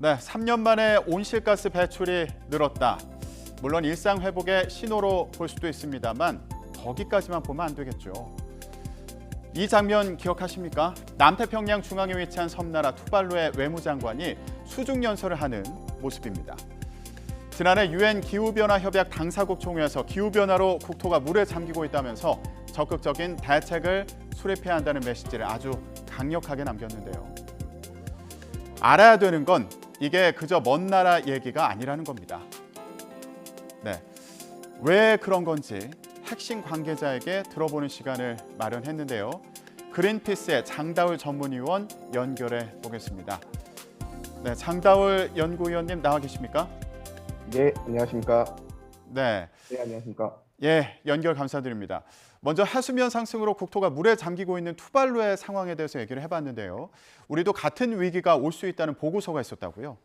네, 3년 만에 온실가스 배출이 늘었다. 물론 일상 회복의 신호로 볼 수도 있습니다만 거기까지만 보면 안 되겠죠. 이 장면 기억하십니까? 남태평양 중앙에 위치한 섬나라 투발루의 외무장관이 수중 연설을 하는 모습입니다. 지난해 유엔 기후변화협약 당사국 총회에서 기후변화로 국토가 물에 잠기고 있다면서 적극적인 대책을 수립해야 한다는 메시지를 아주 강력하게 남겼는데요. 알아야 되는 건 이게 그저 먼 나라 얘기가 아니라는 겁니다. 네, 왜 그런 건지 핵심 관계자에게 들어보는 시간을 마련했는데요. 그린피스의 장다울 전문위원 연결해 보겠습니다. 네, 장다울 연구위원님 나와 계십니까? 네, 안녕하십니까. 네, 네, 안녕하십니까. 예, 연결 감사드립니다. 먼저 해수면 상승으로 국토가 물에 잠기고 있는 투발루의 상황에 대해서 얘기를 해봤는데요. 우리도 같은 위기가 올 수 있다는 보고서가 있었다고요?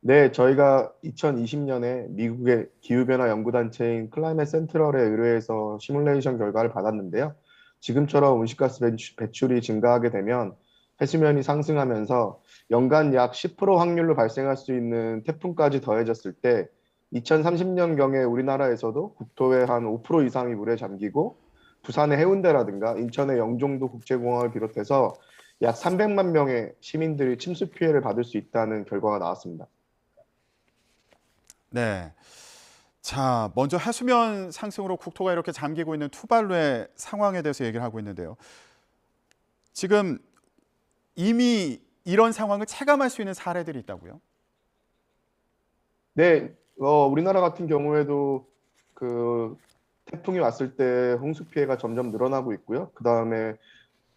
네, 저희가 2020년에 미국의 기후변화 연구단체인 클라이밋 센트럴에 의뢰해서 시뮬레이션 결과를 받았는데요. 지금처럼 온실가스 배출이 증가하게 되면 해수면이 상승하면서 연간 약 10% 확률로 발생할 수 있는 태풍까지 더해졌을 때 2030년경에 우리나라에서도 국토의 한 5% 이상이 물에 잠기고 부산의 해운대라든가 인천의 영종도 국제공항을 비롯해서 약 300만 명의 시민들이 침수 피해를 받을 수 있다는 결과가 나왔습니다. 네. 자, 먼저 해수면 상승으로 국토가 이렇게 잠기고 있는 투발루의 상황에 대해서 얘기를 하고 있는데요. 지금 이미 이런 상황을 체감할 수 있는 사례들이 있다고요? 네, 우리나라 같은 경우에도 그 태풍이 왔을 때 홍수 피해가 점점 늘어나고 있고요. 그 다음에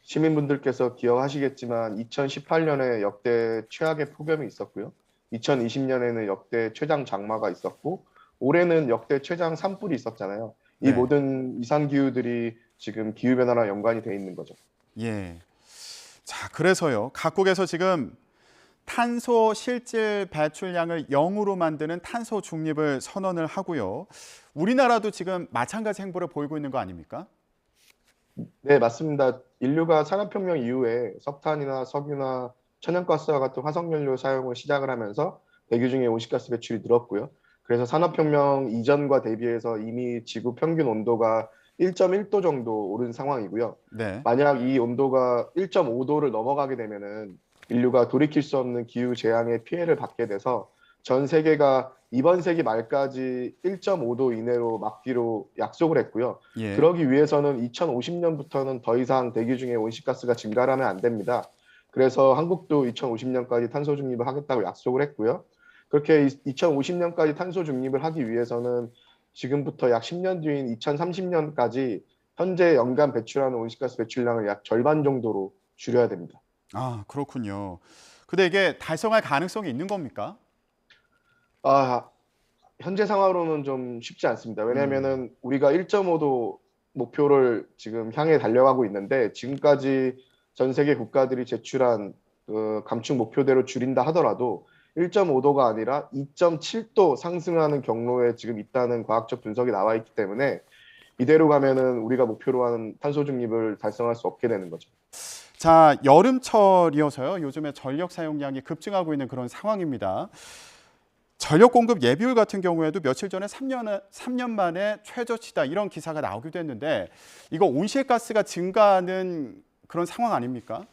시민분들께서 기억하시겠지만 2018년에 역대 최악의 폭염이 있었고요. 2020년에는 역대 최장 장마가 있었고 올해는 역대 최장 산불이 있었잖아요. 이 네. 모든 이상 기후들이 지금 기후변화랑 연관이 돼 있는 거죠. 예. 자, 그래서요. 각국에서 지금 탄소 실질 배출량을 0으로 만드는 탄소 중립을 선언을 하고요. 우리나라도 지금 마찬가지 행보를 보이고 있는 거 아닙니까? 네, 맞습니다. 인류가 산업혁명 이후에 석탄이나 석유나 천연가스와 같은 화석연료 사용을 시작을 하면서 대기 중에 온실가스 배출이 늘었고요. 그래서 산업혁명 이전과 대비해서 이미 지구 평균 온도가 1.1도 정도 오른 상황이고요. 네. 만약 이 온도가 1.5도를 넘어가게 되면은 인류가 돌이킬 수 없는 기후 재앙의 피해를 받게 돼서 전 세계가 이번 세기 말까지 1.5도 이내로 막기로 약속을 했고요. 예. 그러기 위해서는 2050년부터는 더 이상 대기 중에 온실가스가 증가하면 안 됩니다. 그래서 한국도 2050년까지 탄소 중립을 하겠다고 약속을 했고요. 그렇게 2050년까지 탄소 중립을 하기 위해서는 지금부터 약 10년 뒤인 2030년까지 현재 연간 배출하는 온실가스 배출량을 약 절반 정도로 줄여야 됩니다. 아, 그렇군요. 근데 이게 달성할 가능성이 있는 겁니까? 아, 현재 상황으로는 좀 쉽지 않습니다. 음. 왜냐하면은 우리가 1.5도 목표를 지금 향해 달려가고 있는데 지금까지 전 세계 국가들이 제출한 그 감축 목표대로 줄인다 하더라도 1.5도가 아니라 2.7도 상승하는 경로에 지금 있다는 과학적 분석이 나와 있기 때문에 이대로 가면은 우리가 목표로 하는 탄소 중립을 달성할 수 없게 되는 거죠. 자, 여름철이어서요. 요즘에 전력 사용량이 급증하고 있는 그런 상황입니다. 전력 공급 예비율 같은 경우에도 며칠 전에 3년 만에 최저치다 이런 기사가 나오기도 했는데 이거 온실가스가 증가하는 그런 상황 아닙니까?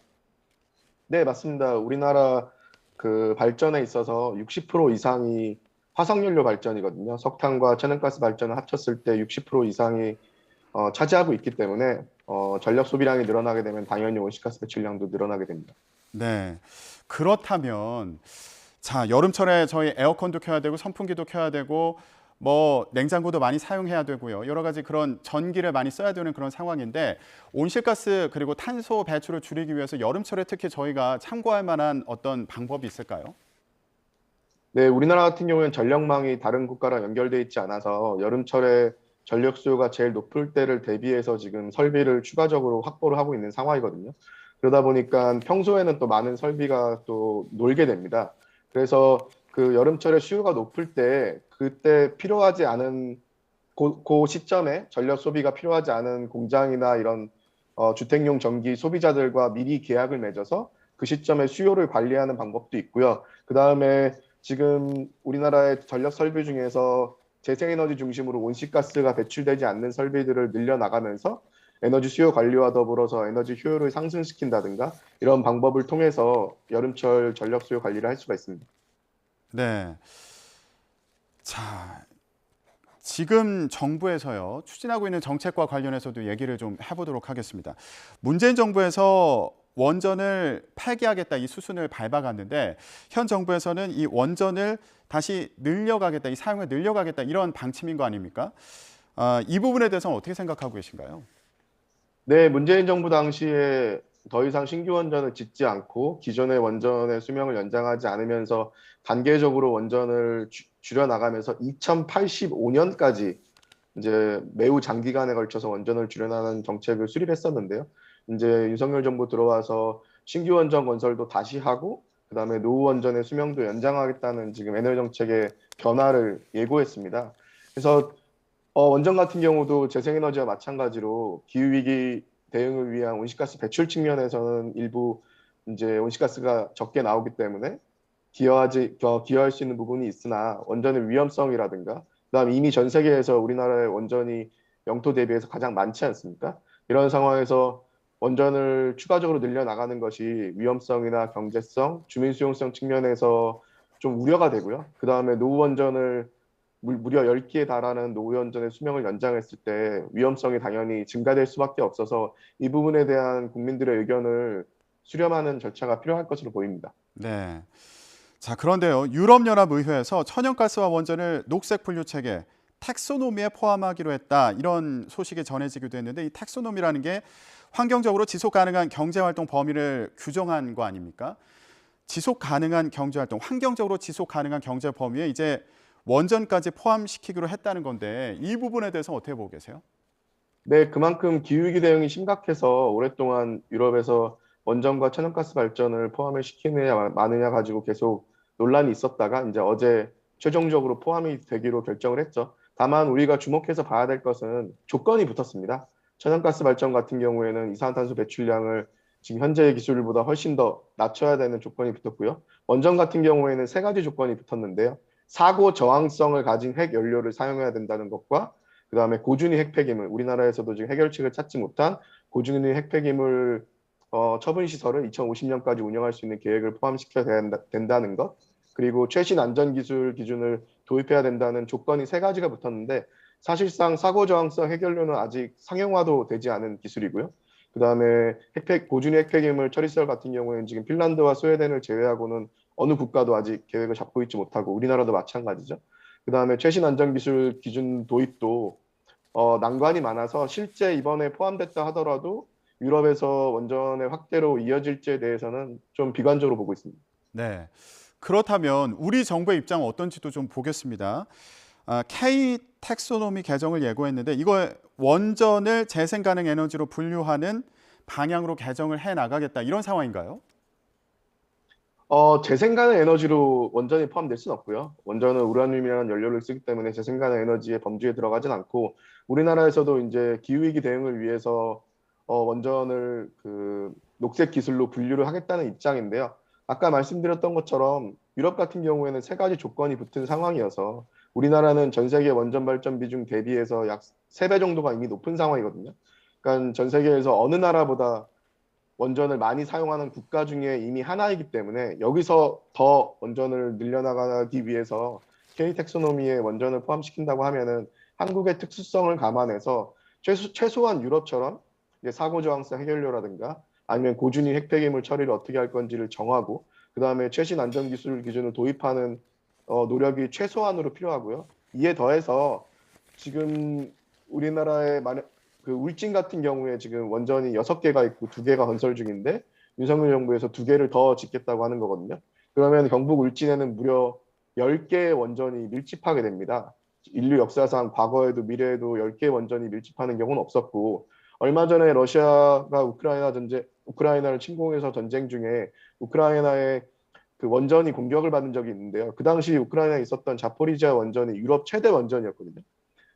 네, 맞습니다. 우리나라 그 발전에 있어서 60% 이상이 화석연료 발전이거든요. 석탄과 천연가스 발전을 합쳤을 때 60% 이상이 차지하고 있기 때문에 전력 소비량이 늘어나게 되면 당연히 온실가스 배출량도 늘어나게 됩니다. 네. 그렇다면 자, 여름철에 저희 에어컨도 켜야 되고 선풍기도 켜야 되고 뭐 냉장고도 많이 사용해야 되고요. 여러 가지 그런 전기를 많이 써야 되는 그런 상황인데 온실가스 그리고 탄소 배출을 줄이기 위해서 여름철에 특히 저희가 참고할 만한 어떤 방법이 있을까요? 네, 우리나라 같은 경우에는 전력망이 다른 국가랑 연결돼 있지 않아서 여름철에 전력 수요가 제일 높을 때를 대비해서 지금 설비를 추가적으로 확보를 하고 있는 상황이거든요. 그러다 보니까 평소에는 또 많은 설비가 또 놀게 됩니다. 그래서 그 여름철에 수요가 높을 때 그때 필요하지 않은 그 시점에 전력 소비가 필요하지 않은 공장이나 이런 주택용 전기 소비자들과 미리 계약을 맺어서 그 시점에 수요를 관리하는 방법도 있고요. 그 다음에 지금 우리나라의 전력 설비 중에서 재생에너지 중심으로 온실가스가 배출되지 않는 설비들을 늘려나가면서 에너지 수요 관리와 더불어서 에너지 효율을 상승시킨다든가 이런 방법을 통해서 여름철 전력 수요 관리를 할 수가 있습니다. 네. 자, 지금 정부에서요, 추진하고 있는 정책과 관련해서도 얘기를 좀 해보도록 하겠습니다. 문재인 정부에서 원전을 폐기하겠다 이 수순을 밟아갔는데 현 정부에서는 이 원전을 다시 늘려가겠다, 이 사용을 늘려가겠다 이런 방침인 거 아닙니까? 이 부분에 대해서는 어떻게 생각하고 계신가요? 네, 문재인 정부 당시에 더 이상 신규 원전을 짓지 않고 기존의 원전의 수명을 연장하지 않으면서 단계적으로 원전을 줄여 나가면서 2085년까지 이제 매우 장기간에 걸쳐서 원전을 줄여나가는 정책을 수립했었는데요. 이제 윤석열 정부 들어와서 신규 원전 건설도 다시 하고 그다음에 노후 원전의 수명도 연장하겠다는 지금 에너지 정책의 변화를 예고했습니다. 그래서 원전 같은 경우도 재생에너지와 마찬가지로 기후위기 대응을 위한 온실가스 배출 측면에서는 일부 이제 온실가스가 적게 나오기 때문에 기여할 수 있는 부분이 있으나 원전의 위험성이라든가 그다음 이미 전 세계에서 우리나라의 원전이 영토 대비해서 가장 많지 않습니까? 이런 상황에서 원전을 추가적으로 늘려 나가는 것이 위험성이나 경제성, 주민 수용성 측면에서 좀 우려가 되고요. 그다음에 노후 원전을 무려 10기에 달하는 노후원전의 수명을 연장했을 때 위험성이 당연히 증가될 수밖에 없어서 이 부분에 대한 국민들의 의견을 수렴하는 절차가 필요할 것으로 보입니다. 네. 자, 그런데요, 유럽연합의회에서 천연가스와 원전을 녹색 분류 체계 텍소노미에 포함하기로 했다 이런 소식이 전해지기도 했는데 이 텍소노미라는 게 환경적으로 지속 가능한 경제 활동 범위를 규정한 거 아닙니까? 지속 가능한 경제 활동, 환경적으로 지속 가능한 경제 범위에 이제 원전까지 포함시키기로 했다는 건데 이 부분에 대해서 어떻게 보고 계세요? 네, 그만큼 기후위기 대응이 심각해서 오랫동안 유럽에서 원전과 천연가스 발전을 포함을 시키느냐 마느냐 가지고 계속 논란이 있었다가 이제 어제 최종적으로 포함이 되기로 결정을 했죠. 다만 우리가 주목해서 봐야 될 것은 조건이 붙었습니다. 천연가스 발전 같은 경우에는 이산화탄소 배출량을 지금 현재의 기술보다 훨씬 더 낮춰야 되는 조건이 붙었고요. 원전 같은 경우에는 세 가지 조건이 붙었는데요. 사고 저항성을 가진 핵 연료를 사용해야 된다는 것과 그다음에 고준위 핵폐기물, 우리나라에서도 지금 해결책을 찾지 못한 고준위 핵폐기물 처분 시설을 2050년까지 운영할 수 있는 계획을 포함시켜야 된다는 것, 그리고 최신 안전기술 기준을 도입해야 된다는 조건이 세 가지가 붙었는데 사실상 사고 저항성 핵연료는 아직 상용화도 되지 않은 기술이고요. 그다음에 고준위 핵폐기물 처리시설 같은 경우에는 지금 핀란드와 스웨덴을 제외하고는 어느 국가도 아직 계획을 잡고 있지 못하고 우리나라도 마찬가지죠. 그다음에 최신 안전기술 기준 도입도 난관이 많아서 실제 이번에 포함됐다 하더라도 유럽에서 원전의 확대로 이어질지에 대해서는 좀 비관적으로 보고 있습니다. 네. 그렇다면 우리 정부의 입장은 어떤지도 좀 보겠습니다. K 텍소노미 개정을 예고했는데 이거 원전을 재생 가능 에너지로 분류하는 방향으로 개정을 해 나가겠다 이런 상황인가요? 재생가능 에너지로 원전이 포함될 수는 없고요. 원전은 우라늄이라는 연료를 쓰기 때문에 재생가능 에너지의 범주에 들어가진 않고 우리나라에서도 이제 기후위기 대응을 위해서 원전을 그 녹색 기술로 분류를 하겠다는 입장인데요. 아까 말씀드렸던 것처럼 유럽 같은 경우에는 세 가지 조건이 붙은 상황이어서 우리나라는 전 세계 원전 발전 비중 대비해서 약 3배 정도가 이미 높은 상황이거든요. 그러니까 전 세계에서 어느 나라보다 원전을 많이 사용하는 국가 중에 이미 하나이기 때문에 여기서 더 원전을 늘려나가기 위해서 K 텍소노미에 원전을 포함시킨다고 하면은 한국의 특수성을 감안해서 최소한 유럽처럼 이제 사고 저항성 해결료라든가 아니면 고준위 핵폐기물 처리를 어떻게 할 건지를 정하고 그다음에 최신 안전 기술 기준을 도입하는 노력이 최소한으로 필요하고요. 이에 더해서 지금 우리나라의 그 울진 같은 경우에 지금 원전이 6개가 있고 2개가 건설 중인데 윤석열 정부에서 2개를 더 짓겠다고 하는 거거든요. 그러면 경북 울진에는 무려 10개의 원전이 밀집하게 됩니다. 인류 역사상 과거에도 미래에도 10개의 원전이 밀집하는 경우는 없었고 얼마 전에 러시아가 우크라이나를 침공해서 전쟁 중에 우크라이나의 그 원전이 공격을 받은 적이 있는데요. 그 당시 우크라이나에 있었던 자포리지아 원전이 유럽 최대 원전이었거든요.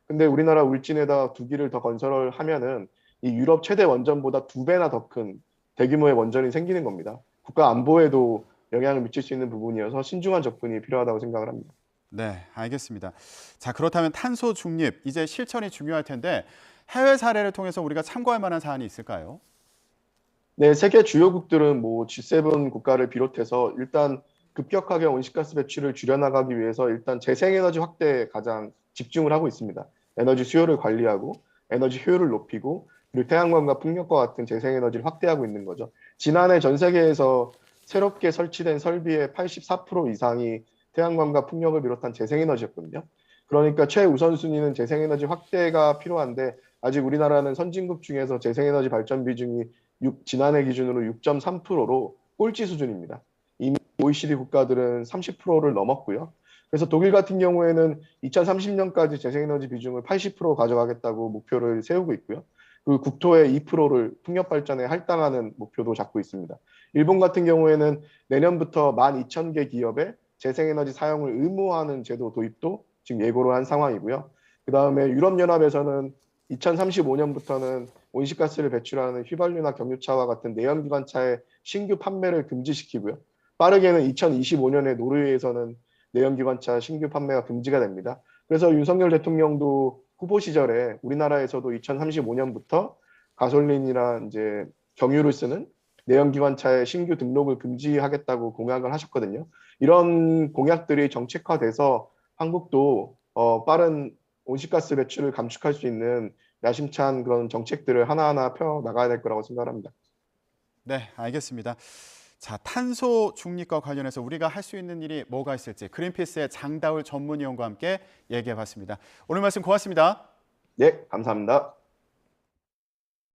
근데 우리나라 울진에다 2기를 더 건설을 하면은 이 유럽 최대 원전보다 2배나 더 큰 대규모의 원전이 생기는 겁니다. 국가 안보에도 영향을 미칠 수 있는 부분이어서 신중한 접근이 필요하다고 생각을 합니다. 네, 알겠습니다. 자, 그렇다면 탄소 중립 이제 실천이 중요할 텐데 해외 사례를 통해서 우리가 참고할 만한 사안이 있을까요? 네, 세계 주요국들은 뭐 G7 국가를 비롯해서 일단 급격하게 온실가스 배출을 줄여나가기 위해서 일단 재생에너지 확대에 가장 집중을 하고 있습니다. 에너지 수요를 관리하고 에너지 효율을 높이고 그리고 태양광과 풍력과 같은 재생에너지를 확대하고 있는 거죠. 지난해 전 세계에서 새롭게 설치된 설비의 84% 이상이 태양광과 풍력을 비롯한 재생에너지였거든요. 그러니까 최우선순위는 재생에너지 확대가 필요한데 아직 우리나라는 선진국 중에서 재생에너지 발전 비중이 지난해 기준으로 6.3%로 꼴찌 수준입니다. 이미 OECD 국가들은 30%를 넘었고요. 그래서 독일 같은 경우에는 2030년까지 재생에너지 비중을 80% 가져가겠다고 목표를 세우고 있고요. 그 국토의 2%를 풍력 발전에 할당하는 목표도 잡고 있습니다. 일본 같은 경우에는 내년부터 12,000개 기업에 재생에너지 사용을 의무화하는 제도 도입도 지금 예고를 한 상황이고요. 그다음에 유럽연합에서는 2035년부터는 온실가스를 배출하는 휘발유나 경유차와 같은 내연기관차의 신규 판매를 금지시키고요. 빠르게는 2025년에 노르웨이에서는 내연기관차 신규 판매가 금지가 됩니다. 그래서 윤석열 대통령도 후보 시절에 우리나라에서도 2035년부터 가솔린이나 이제 경유를 쓰는 내연기관차의 신규 등록을 금지하겠다고 공약을 하셨거든요. 이런 공약들이 정책화돼서 한국도 빠른 온실가스 배출을 감축할 수 있는 야심찬 그런 정책들을 하나하나 펴 나가야 될 거라고 생각합니다. 네, 알겠습니다. 자, 탄소 중립과 관련해서 우리가 할 수 있는 일이 뭐가 있을지 그린피스의 장다울 전문위원과 함께 얘기해 봤습니다. 오늘 말씀 고맙습니다. 네, 감사합니다.